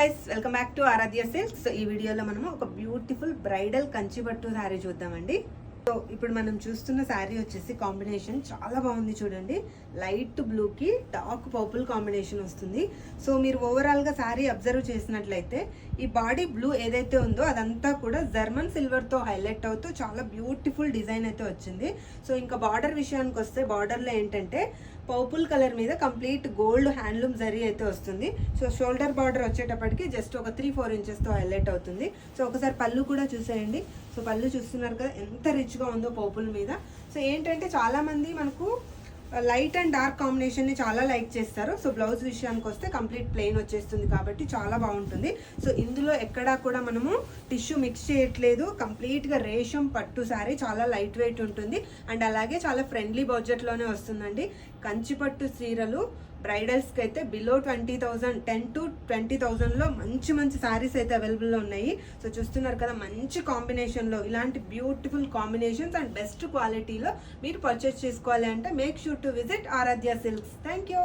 Guys, welcome back to Aaradhya silks. ఈ వీడియోలో మనము ఒక బ్యూటిఫుల్ బ్రైడల్ కంచిపట్టు శారీ చూద్దామండి. సో ఇప్పుడు మనం చూస్తున్న శారీ వచ్చేసి కాంబినేషన్ చాలా బాగుంది చూడండి. లైట్ బ్లూకి డార్క్ పర్పుల్ కాంబినేషన్ వస్తుంది. సో మీరు ఓవరాల్గా శారీ అబ్జర్వ్ చేసినట్లయితే ఈ బాడీ బ్లూ ఏదైతే ఉందో అదంతా కూడా జర్మన్ సిల్వర్తో హైలైట్ అవుతూ చాలా బ్యూటిఫుల్ డిజైన్ అయితే వచ్చింది. సో ఇంకా బార్డర్ విషయానికి వస్తే బార్డర్లో ఏంటంటే పర్పుల్ కలర్ మీద కంప్లీట్ గోల్డ్ హ్యాండ్లూమ్ జరీ అయితే వస్తుంది. సో షోల్డర్ బార్డర్ వచ్చేటప్పటికి జస్ట్ ఒక 3-4 ఇంచెస్తో హైలైట్ అవుతుంది. సో ఒకసారి పళ్ళు కూడా చూసేయండి. సో పళ్ళు చూస్తున్నారు కదా ఎంత రిచ్గా ఉందో పర్పుల్ మీద. సో ఏంటంటే చాలామంది మనకు లైట్ అండ్ డార్క్ కాంబినేషన్ని చాలా లైక్ చేస్తారు. సో బ్లౌజ్ విషయానికి వస్తే కంప్లీట్ ప్లెయిన్ వచ్చేస్తుంది కాబట్టి చాలా బాగుంటుంది. సో ఇందులో ఎక్కడా కూడా మనము టిష్యూ మిక్స్ చేయట్లేదు. కంప్లీట్గా రేషం పట్టు శారీ, చాలా లైట్ వెయిట్ ఉంటుంది అండ్ అలాగే చాలా ఫ్రెండ్లీ బడ్జెట్లోనే వస్తుందండి. కంచిపట్టు చీరలు బ్రైడల్స్కి అయితే బిలో 20,000, 10 to 20,000లో మంచి మంచి శారీస్ అయితే అవైలబుల్లో ఉన్నాయి. సో చూస్తున్నారు కదా, మంచి కాంబినేషన్లో ఇలాంటి బ్యూటిఫుల్ కాంబినేషన్స్ అండ్ బెస్ట్ క్వాలిటీలో మీరు పర్చేస్ చేసుకోవాలి అంటే make sure to visit Aaradhya silks. Thank you.